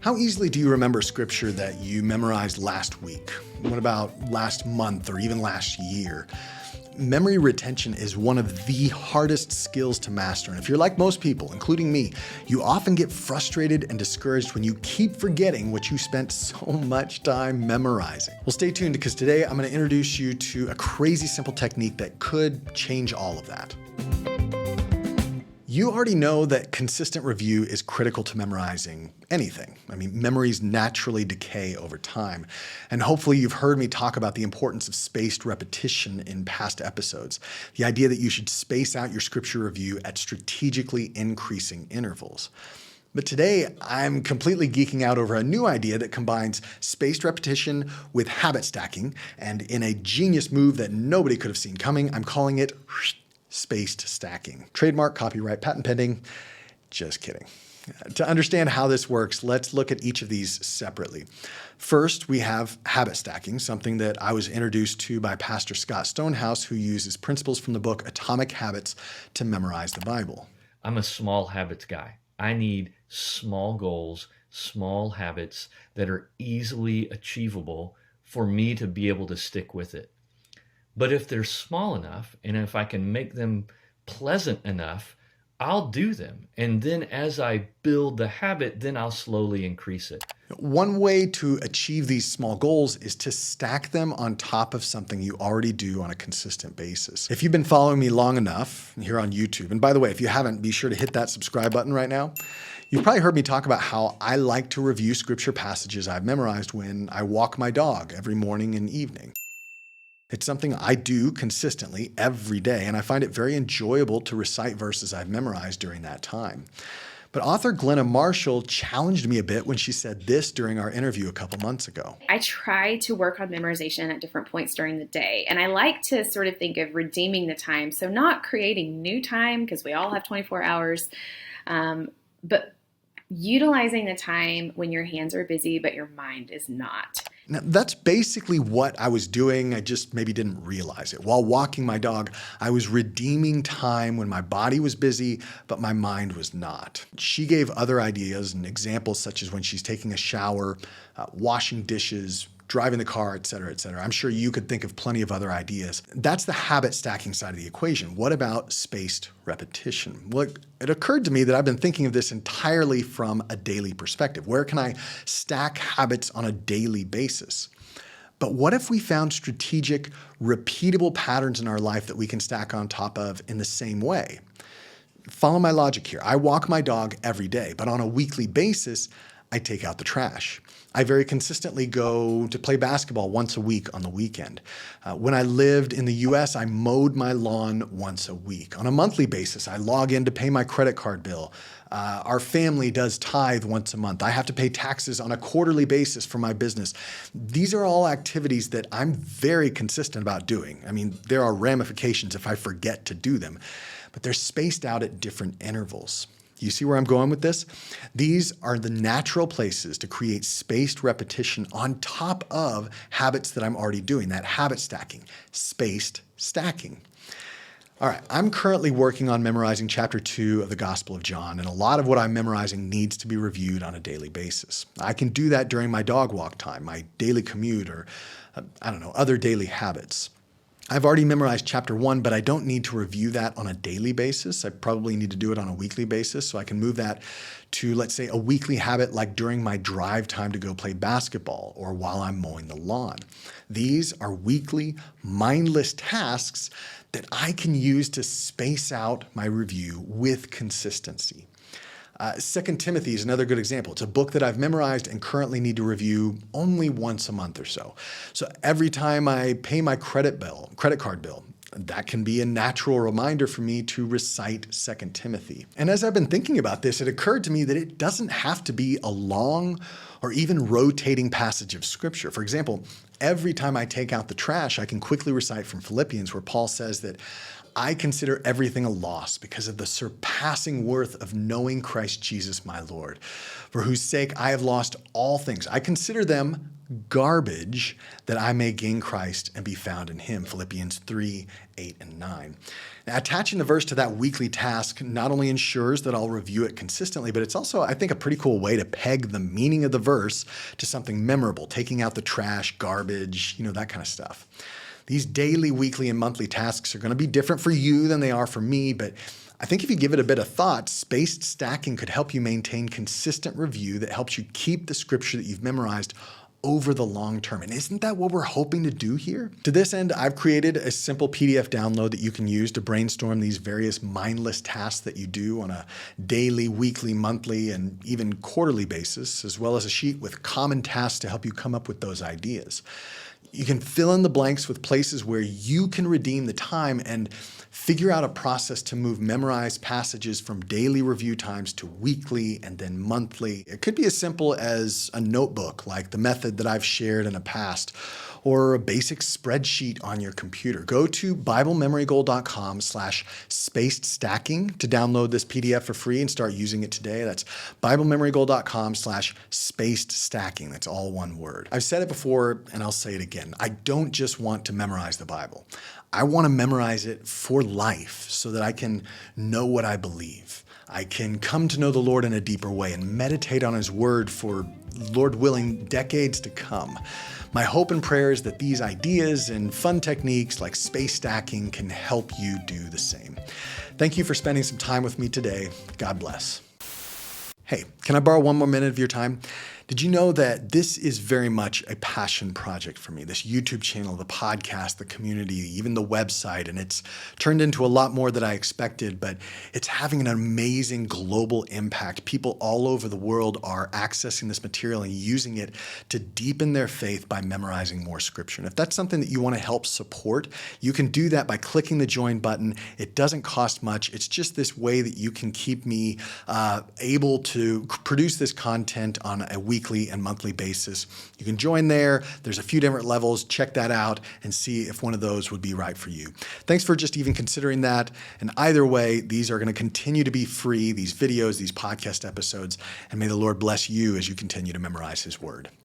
How easily do you remember scripture that you memorized last week? What about last month or even last year? Memory retention is one of the hardest skills to master. And if you're like most people, including me, you often get frustrated and discouraged when you keep forgetting what you spent so much time memorizing. Well, stay tuned because today I'm going to introduce you to a crazy simple technique that could change all of that. You already know that consistent review is critical to memorizing anything. Memories naturally decay over time. And hopefully you've heard me talk about the importance of spaced repetition in past episodes. The idea that you should space out your scripture review at strategically increasing intervals. But today, I'm completely geeking out over a new idea that combines spaced repetition with habit stacking. And in a genius move that nobody could have seen coming, I'm calling it spaced stacking. Trademark, copyright, patent pending. Just kidding. To understand how this works, let's look at each of these separately. First, we have habit stacking, something that I was introduced to by Pastor Scott Stonehouse, who uses principles from the book Atomic Habits to memorize the Bible. I'm a small habits guy. I need small goals, small habits that are easily achievable for me to be able to stick with it. But if they're small enough, and if I can make them pleasant enough, I'll do them. And then as I build the habit, then I'll slowly increase it. One way to achieve these small goals is to stack them on top of something you already do on a consistent basis. If you've been following me long enough here on YouTube, and by the way, if you haven't, be sure to hit that subscribe button right now. You've probably heard me talk about how I like to review scripture passages I've memorized when I walk my dog every morning and evening. It's something I do consistently every day, and I find it very enjoyable to recite verses I've memorized during that time. But author Glenna Marshall challenged me a bit when she said this during our interview a couple months ago. I try to work on memorization at different points during the day, and I like to sort of think of redeeming the time. So not creating new time, because we all have 24 hours, but utilizing the time when your hands are busy, but your mind is not. Now, that's basically what I was doing. I just maybe didn't realize it. While walking my dog, I was redeeming time when my body was busy, but my mind was not. She gave other ideas and examples, such as when she's taking a shower, washing dishes, driving the car, et cetera, et cetera. I'm sure you could think of plenty of other ideas. That's the habit stacking side of the equation. What about spaced repetition? Well, it occurred to me that I've been thinking of this entirely from a daily perspective. Where can I stack habits on a daily basis? But what if we found strategic, repeatable patterns in our life that we can stack on top of in the same way? Follow my logic here. I walk my dog every day, but on a weekly basis, I take out the trash. I very consistently go to play basketball once a week on the weekend. When I lived in the US, I mowed my lawn once a week. On a monthly basis, I log in to pay my credit card bill. Our family does tithe once a month. I have to pay taxes on a quarterly basis for my business. These are all activities that I'm very consistent about doing. There are ramifications if I forget to do them, but they're spaced out at different intervals. You see where I'm going with this? These are the natural places to create spaced repetition on top of habits that I'm already doing, that habit stacking, spaced stacking. All right, I'm currently working on memorizing chapter 2 of the Gospel of John, and a lot of what I'm memorizing needs to be reviewed on a daily basis. I can do that during my dog walk time, my daily commute, or other daily habits. I've already memorized chapter 1, but I don't need to review that on a daily basis. I probably need to do it on a weekly basis, so I can move that to, let's say, a weekly habit like during my drive time to go play basketball or while I'm mowing the lawn. These are weekly, mindless tasks that I can use to space out my review with consistency. 2 Timothy is another good example. It's a book that I've memorized and currently need to review only once a month or so. So every time I pay my credit card bill, that can be a natural reminder for me to recite 2 Timothy. And as I've been thinking about this, it occurred to me that it doesn't have to be a long or even rotating passage of scripture. For example, every time I take out the trash, I can quickly recite from Philippians, where Paul says that I consider everything a loss because of the surpassing worth of knowing Christ Jesus my Lord, for whose sake I have lost all things. I consider them garbage that I may gain Christ and be found in him. Philippians 3, 8, and 9. Now, attaching the verse to that weekly task not only ensures that I'll review it consistently, but it's also, I think, a pretty cool way to peg the meaning of the verse to something memorable, taking out the trash, garbage, that kind of stuff. These daily, weekly, and monthly tasks are going to be different for you than they are for me, but I think if you give it a bit of thought, spaced stacking could help you maintain consistent review that helps you keep the scripture that you've memorized over the long term. And isn't that what we're hoping to do here? To this end, I've created a simple PDF download that you can use to brainstorm these various mindless tasks that you do on a daily, weekly, monthly, and even quarterly basis, as well as a sheet with common tasks to help you come up with those ideas. You can fill in the blanks with places where you can redeem the time and figure out a process to move memorized passages from daily review times to weekly and then monthly. It could be as simple as a notebook, like the method that I've shared in the past, or a basic spreadsheet on your computer. Go to BibleMemoryGoal.com/spaced stacking to download this PDF for free and start using it today. That's BibleMemoryGoal.com/spaced stacking. That's all one word. I've said it before and I'll say it again. I don't just want to memorize the Bible. I want to memorize it for life so that I can know what I believe. I can come to know the Lord in a deeper way and meditate on his word for, Lord willing, decades to come. My hope and prayer is that these ideas and fun techniques like space stacking can help you do the same. Thank you for spending some time with me today. God bless. Hey, can I borrow one more minute of your time? Did you know that this is very much a passion project for me? This YouTube channel, the podcast, the community, even the website, and it's turned into a lot more than I expected, but it's having an amazing global impact. People all over the world are accessing this material and using it to deepen their faith by memorizing more scripture. And if that's something that you want to help support, you can do that by clicking the join button. It doesn't cost much. It's just this way that you can keep me able to produce this content on a weekly and monthly basis. You can join there. There's a few different levels. Check that out and see if one of those would be right for you. Thanks for just even considering that. And either way, these are going to continue to be free, these videos, these podcast episodes, and may the Lord bless you as you continue to memorize his word.